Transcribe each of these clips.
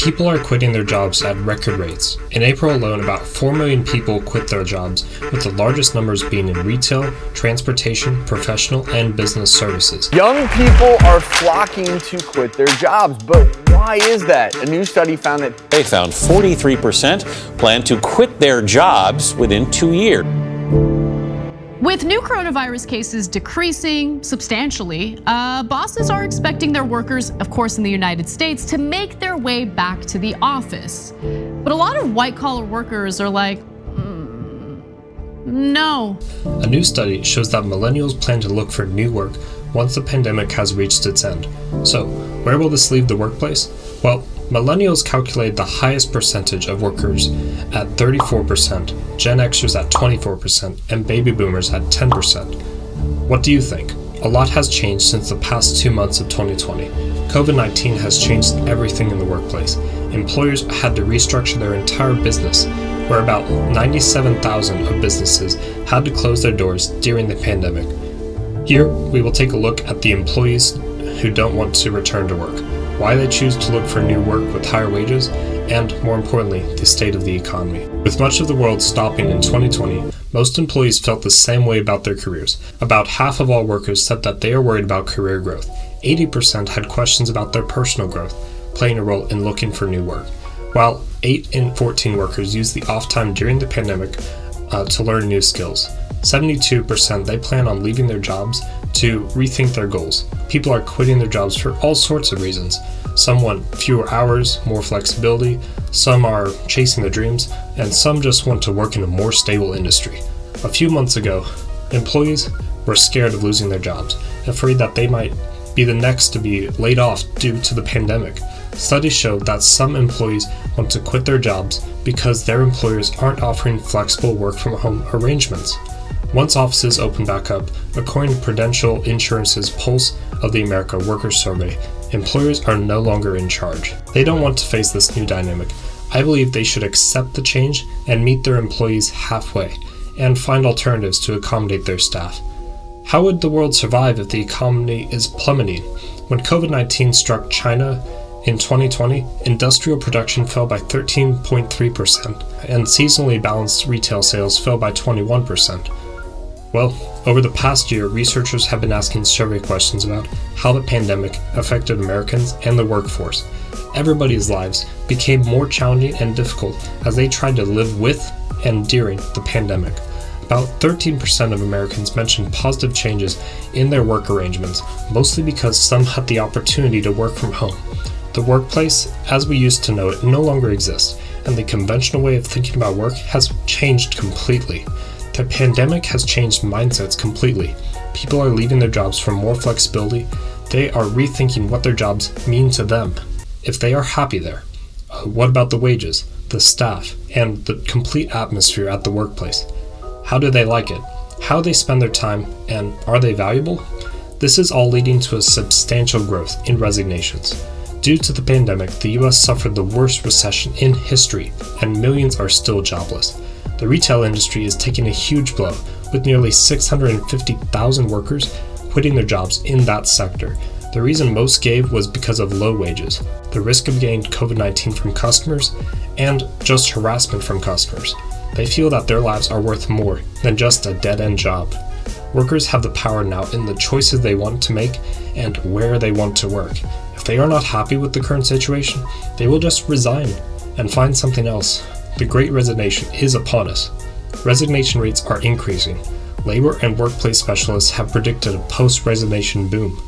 People are quitting their jobs at record rates. In April alone, about 4 million people quit their jobs, with the largest numbers being in retail, transportation, professional, and business services. Young people are flocking to quit their jobs, but why is that? A new study found that 43% plan to quit their jobs within 2 years. With new coronavirus cases decreasing substantially, bosses are expecting their workers, of course in the United States, to make their way back to the office. But a lot of white-collar workers are like, no. A new study shows that millennials plan to look for new work once the pandemic has reached its end. So, where will this leave the workplace? Well, millennials calculate the highest percentage of workers at 34%, Gen Xers at 24%, and baby boomers at 10%. What do you think? A lot has changed since the past 2 months of 2020. COVID-19 has changed everything in the workplace. Employers had to restructure their entire business, where about 97,000 of businesses had to close their doors during the pandemic. Here, we will take a look at the employees who don't want to return to work, why they choose to look for new work with higher wages, and, more importantly, the state of the economy. With much of the world stopping in 2020, most employees felt the same way about their careers. About half of all workers said that they are worried about career growth. 80% had questions about their personal growth, playing a role in looking for new work. While 8 in 14 workers used the off time during the pandemic to learn new skills. 72% they plan on leaving their jobs to rethink their goals. People are quitting their jobs for all sorts of reasons. Some want fewer hours, more flexibility, some are chasing their dreams, and some just want to work in a more stable industry. A few months ago, employees were scared of losing their jobs, afraid that they might be the next to be laid off due to the pandemic. Studies show that some employees want to quit their jobs because their employers aren't offering flexible work from home arrangements. Once offices open back up, according to Prudential Insurance's Pulse of the America Workers Survey, employers are no longer in charge. They don't want to face this new dynamic. I believe they should accept the change and meet their employees halfway, and find alternatives to accommodate their staff. How would the world survive if the economy is plummeting? When COVID-19 struck China in 2020, industrial production fell by 13.3%, and seasonally balanced retail sales fell by 21%. Well, over the past year, researchers have been asking survey questions about how the pandemic affected Americans and the workforce. Everybody's lives became more challenging and difficult as they tried to live with and during the pandemic. About 13% of Americans mentioned positive changes in their work arrangements, mostly because some had the opportunity to work from home. The workplace, as we used to know it, no longer exists, and the conventional way of thinking about work has changed completely. The pandemic has changed mindsets completely. People are leaving their jobs for more flexibility. They are rethinking what their jobs mean to them, if they are happy there. What about the wages, the staff, and the complete atmosphere at the workplace? How do they like it? How they spend their time, and are they valuable? This is all leading to a substantial growth in resignations. Due to the pandemic, the US suffered the worst recession in history, and millions are still jobless. The retail industry is taking a huge blow, with nearly 650,000 workers quitting their jobs in that sector. The reason most gave was because of low wages, the risk of getting COVID-19 from customers, and just harassment from customers. They feel that their lives are worth more than just a dead-end job. Workers have the power now in the choices they want to make and where they want to work. If they are not happy with the current situation, they will just resign and find something else. The Great Resignation is upon us. Resignation rates are increasing. Labor and workplace specialists have predicted a post-resignation boom.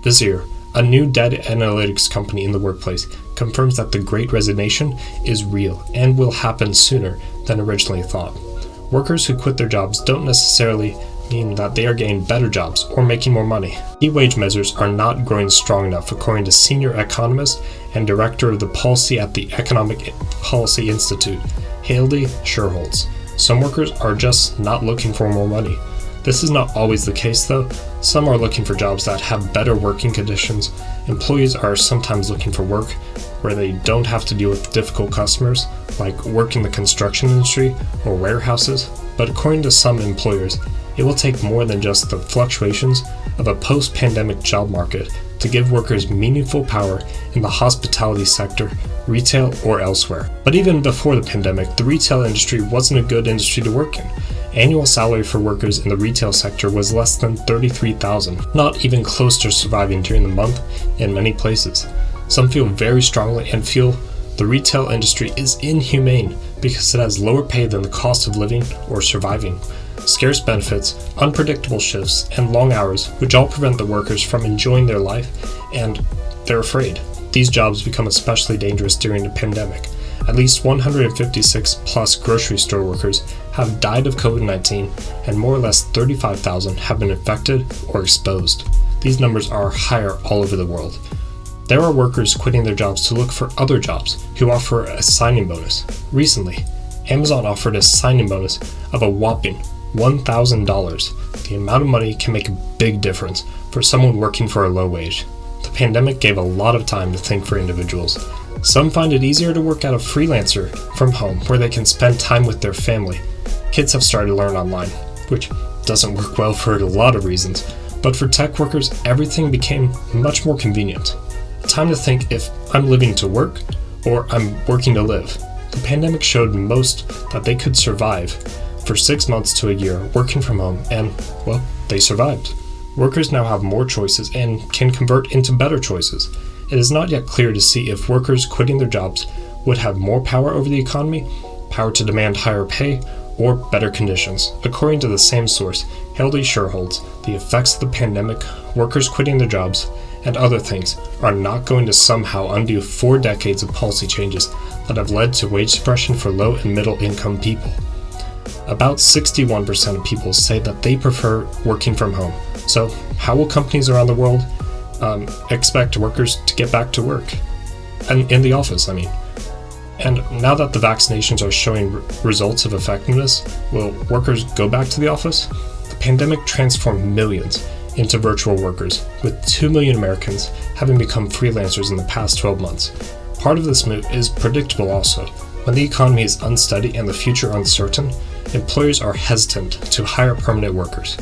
This year, a new data analytics company in the workplace confirms that the Great Resignation is real and will happen sooner than originally thought. Workers who quit their jobs don't necessarily mean that they are getting better jobs or making more money. Key wage measures are not growing strong enough, according to senior economist and director of the policy at the Economic Policy Institute, Haley Sherholz. Some workers are just not looking for more money. This is not always the case though. Some are looking for jobs that have better working conditions. Employees are sometimes looking for work where they don't have to deal with difficult customers, like work in the construction industry or warehouses. But according to some employers, it will take more than just the fluctuations of a post-pandemic job market to give workers meaningful power in the hospitality sector retail, or elsewhere. But even before the pandemic, the retail industry wasn't a good industry to work in. Annual salary for workers in the retail sector was less than $33,000, not even close to surviving during the month in many places. Some feel very strongly and feel the retail industry is inhumane because it has lower pay than the cost of living or surviving, scarce benefits, unpredictable shifts, and long hours, which all prevent the workers from enjoying their life, and they're afraid. These jobs become especially dangerous during the pandemic. At least 156 plus grocery store workers have died of COVID-19, and more or less 35,000 have been infected or exposed. These numbers are higher all over the world. There are workers quitting their jobs to look for other jobs who offer a signing bonus. Recently, Amazon offered a signing bonus of a whopping $1,000. The amount of money can make a big difference for someone working for a low wage. The pandemic gave a lot of time to think for individuals. Some find it easier to work as a freelancer from home where they can spend time with their family. Kids have started to learn online, which doesn't work well for a lot of reasons, but for tech workers, everything became much more convenient. Time to think if I'm living to work or I'm working to live. The pandemic showed most that they could survive for 6 months to a year working from home, and, well, they survived. Workers now have more choices and can convert into better choices. It is not yet clear to see if workers quitting their jobs would have more power over the economy, power to demand higher pay, or better conditions. According to the same source, Hildy Schur holds, the effects of the pandemic, workers quitting their jobs, and other things are not going to somehow undo 4 decades of policy changes that have led to wage suppression for low and middle income people. About 61% of people say that they prefer working from home. So how will companies around the world expect workers to get back to work? And in the office, I mean. And now that the vaccinations are showing results of effectiveness, will workers go back to the office? The pandemic transformed millions into virtual workers, with 2 million Americans having become freelancers in the past 12 months. Part of this move is predictable also. When the economy is unsteady and the future uncertain, employers are hesitant to hire permanent workers.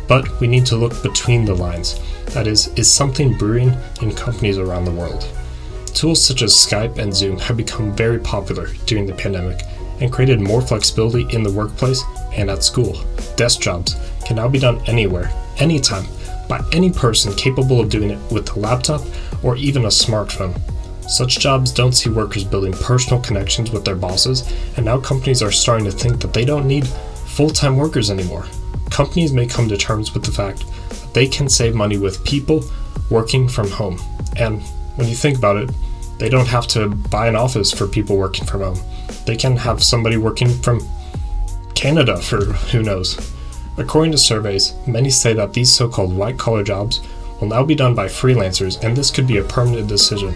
But we need to look between the lines. That is something brewing in companies around the world? Tools such as Skype and Zoom have become very popular during the pandemic and created more flexibility in the workplace and at school. Desk jobs can now be done anywhere, anytime, by any person capable of doing it with a laptop or even a smartphone. Such jobs don't see workers building personal connections with their bosses, and now companies are starting to think that they don't need full-time workers anymore. Companies may come to terms with the fact that they can save money with people working from home. And when you think about it, they don't have to buy an office for people working from home. They can have somebody working from Canada for who knows. According to surveys, many say that these so-called white-collar jobs will now be done by freelancers, and this could be a permanent decision.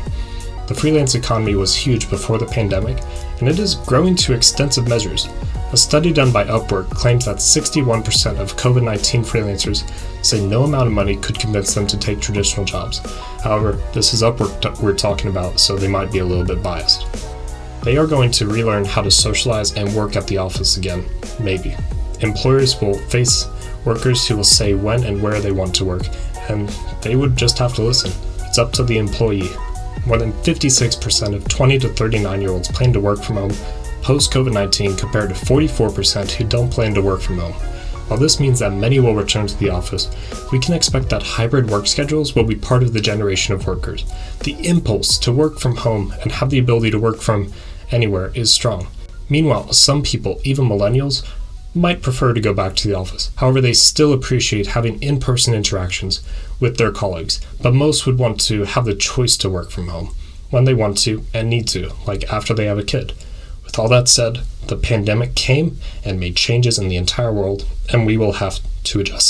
The freelance economy was huge before the pandemic, and it is growing to extensive measures. A study done by Upwork claims that 61% of COVID-19 freelancers say no amount of money could convince them to take traditional jobs. However, this is Upwork we're talking about, so they might be a little bit biased. They are going to relearn how to socialize and work at the office again, maybe. Employers will face workers who will say when and where they want to work, and they would just have to listen. It's up to the employee. More than 56% of 20 to 39-year-olds plan to work from home post-COVID-19 compared to 44% who don't plan to work from home. While this means that many will return to the office, we can expect that hybrid work schedules will be part of the generation of workers. The impulse to work from home and have the ability to work from anywhere is strong. Meanwhile, some people, even millennials, might prefer to go back to the office. However, they still appreciate having in-person interactions with their colleagues, but most would want to have the choice to work from home when they want to and need to, like after they have a kid. With all that said, the pandemic came and made changes in the entire world, and we will have to adjust.